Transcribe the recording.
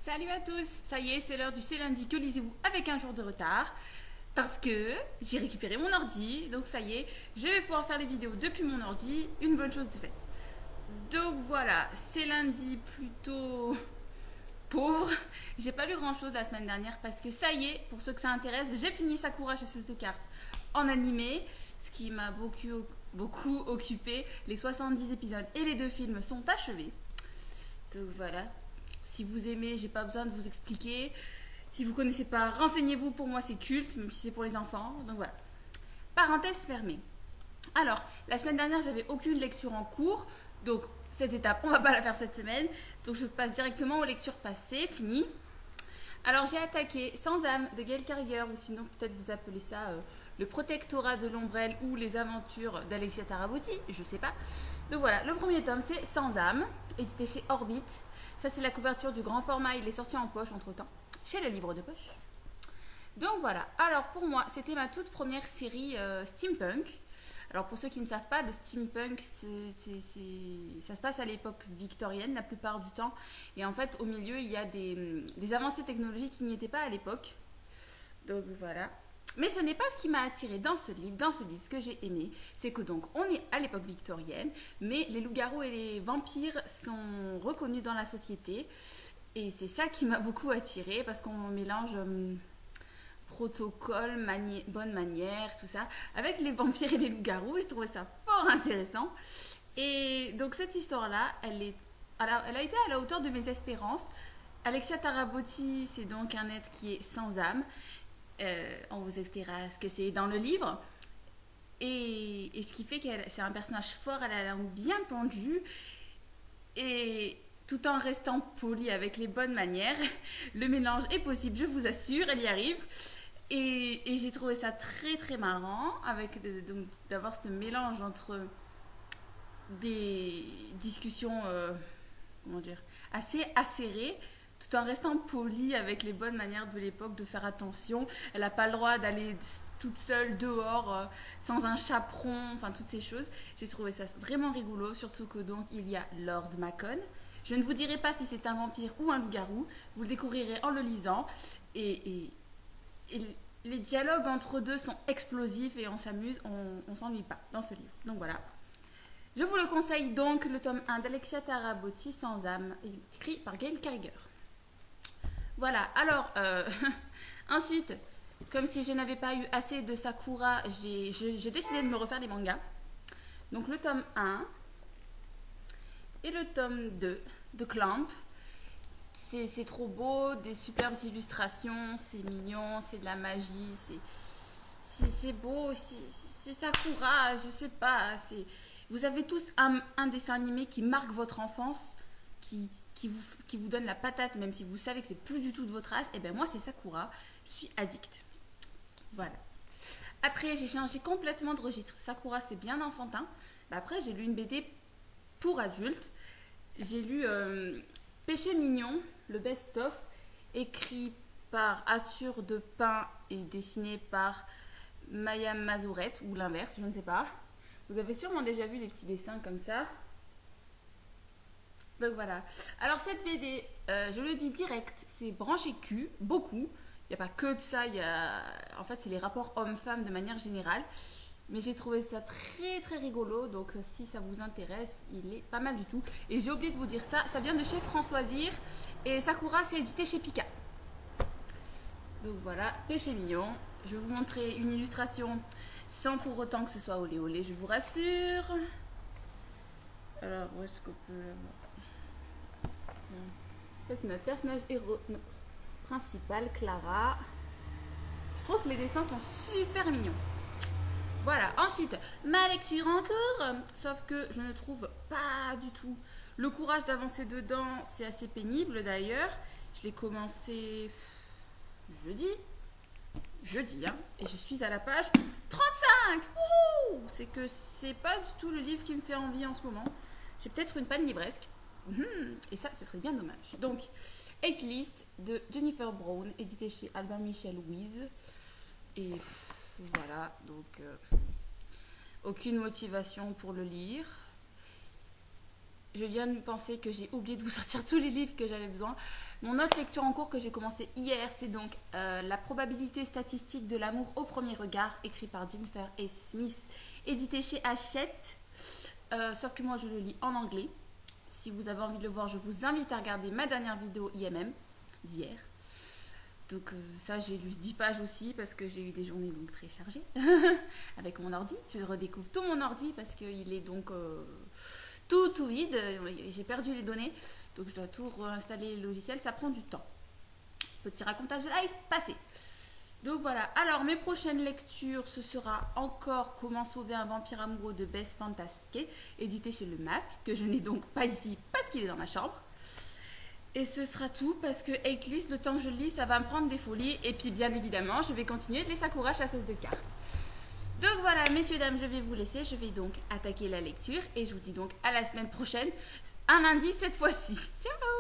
Salut à tous, ça y est, c'est l'heure du C'est lundi, que lisez-vous avec un jour de retard parce que j'ai récupéré mon ordi, donc ça y est, je vais pouvoir faire les vidéos depuis mon ordi, une bonne chose de faite. Donc voilà, c'est lundi plutôt pauvre, j'ai pas lu grand chose la semaine dernière parce que ça y est, pour ceux que ça intéresse, j'ai fini Sakura chasseuse de cartes en animé, ce qui m'a beaucoup occupé. Les 70 épisodes et les 2 films sont achevés. Donc voilà, si vous aimez, j'ai pas besoin de vous expliquer. Si vous connaissez pas, renseignez-vous, pour moi c'est culte, même si c'est pour les enfants. Donc voilà. Parenthèse fermée. Alors, la semaine dernière, j'avais aucune lecture en cours. Donc cette étape, on va pas la faire cette semaine. Donc je passe directement aux lectures passées, fini. Alors j'ai attaqué Sans âme de Gail Carriger, ou sinon peut-être vous appelez ça le protectorat de l'ombrelle ou les aventures d'Alexia Tarabotti, je sais pas. Donc voilà, le premier tome c'est Sans âme, édité chez Orbit. Ça c'est la couverture du grand format, il est sorti en poche entre temps, chez le livre de poche. Donc voilà, alors pour moi c'était ma toute première série steampunk. Alors pour ceux qui ne savent pas, le steampunk, ça se passe à l'époque victorienne la plupart du temps. Et en fait, au milieu, il y a des avancées technologiques qui n'y étaient pas à l'époque. Donc voilà. Mais ce n'est pas ce qui m'a attiré dans ce livre. Dans ce livre, ce que j'ai aimé, c'est que donc on est à l'époque victorienne, mais les loups-garous et les vampires sont reconnus dans la société. Et c'est ça qui m'a beaucoup attiré parce qu'on mélange protocole, bonne manière, tout ça, avec les vampires et les loups-garous. J'ai trouvé ça fort intéressant. Et donc cette histoire-là, elle a été à la hauteur de mes espérances. Alexia Tarabotti, c'est donc un être qui est sans âme. On vous expliquera ce que c'est dans le livre. Et ce qui fait que c'est un personnage fort, elle a la langue bien pendue. Et tout en restant polie avec les bonnes manières. Le mélange est possible, je vous assure, elle y arrive. Et j'ai trouvé ça très très marrant d'avoir ce mélange entre des discussions comment dire, assez acérées, tout en restant polie avec les bonnes manières de l'époque, de faire attention. Elle n'a pas le droit d'aller toute seule dehors sans un chaperon, enfin toutes ces choses. J'ai trouvé ça vraiment rigolo, surtout que donc il y a Lord Macon. Je ne vous dirai pas si c'est un vampire ou un loup-garou, vous le découvrirez en le lisant. Et les dialogues entre deux sont explosifs et on s'amuse, on s'ennuie pas dans ce livre. Donc voilà. Je vous le conseille donc, le tome 1 d'Alexia Tarabotti, Sans âme, écrit par Gail Carriger. Voilà, alors, ensuite, comme si je n'avais pas eu assez de Sakura, j'ai décidé de me refaire des mangas. Donc le tome 1 et le tome 2 de Clamp. C'est trop beau, des superbes illustrations, c'est mignon, c'est de la magie, c'est beau, c'est Sakura, je sais pas. Vous avez tous un dessin animé qui marque votre enfance, qui vous donne la patate, même si vous savez que c'est plus du tout de votre âge. Et bien moi c'est Sakura, je suis addict. Voilà. Après j'ai changé complètement de registre. Sakura c'est bien enfantin. Après j'ai lu une BD pour adultes. J'ai lu Péché mignon, le best-of, écrit par Arthur de Pin et dessiné par Maya Mazourette, ou l'inverse, je ne sais pas. Vous avez sûrement déjà vu des petits dessins comme ça. Donc voilà. Alors cette BD, je le dis direct, c'est branché cul, beaucoup. Il n'y a pas que de ça, en fait c'est les rapports hommes-femmes de manière générale. Mais j'ai trouvé ça très très rigolo, donc si ça vous intéresse, il est pas mal du tout. Et j'ai oublié de vous dire ça, ça vient de chez France Loisirs et Sakura c'est édité chez Pika. Donc voilà, Péché mignon. Je vais vous montrer une illustration sans pour autant que ce soit olé olé, je vous rassure. Alors où est-ce qu'on peut la voir? Ça c'est notre personnage héros principal, Clara. Je trouve que les dessins sont super mignons. Voilà, ensuite, ma lecture encore, sauf que je ne trouve pas du tout le courage d'avancer dedans, c'est assez pénible d'ailleurs. Je l'ai commencé jeudi, hein, et je suis à la page 35. C'est que c'est pas du tout le livre qui me fait envie en ce moment. J'ai peut-être une panne livresque, et ça, ce serait bien dommage. Donc, Hate List de Jennifer Brown, édité chez Albin Michel Louise, et voilà, donc aucune motivation pour le lire. Je viens de penser que j'ai oublié de vous sortir tous les livres que j'avais besoin. Mon autre lecture en cours que j'ai commencé hier, c'est donc La probabilité statistique de l'amour au premier regard, écrit par Jennifer A. Smith, édité chez Hachette. Sauf que moi, je le lis en anglais. Si vous avez envie de le voir, je vous invite à regarder ma dernière vidéo IMM d'hier. Donc ça, j'ai lu 10 pages aussi parce que j'ai eu des journées donc très chargées avec mon ordi. Je redécouvre tout mon ordi parce qu'il est donc tout vide. J'ai perdu les données, donc je dois tout réinstaller le logiciel. Ça prend du temps. Petit racontage de live passé. Donc voilà. Alors mes prochaines lectures, ce sera encore Comment sauver un vampire amoureux de Bess Fantasque, édité chez Le Masque, que je n'ai donc pas ici parce qu'il est dans ma chambre. Et ce sera tout parce que Hatelist, le temps que je le lis, ça va me prendre des folies. Et puis bien évidemment, je vais continuer de les Sakura chasseuse de cartes. Donc voilà, messieurs, dames, je vais vous laisser. Je vais donc attaquer la lecture. Et je vous dis donc à la semaine prochaine. Un lundi cette fois-ci. Ciao!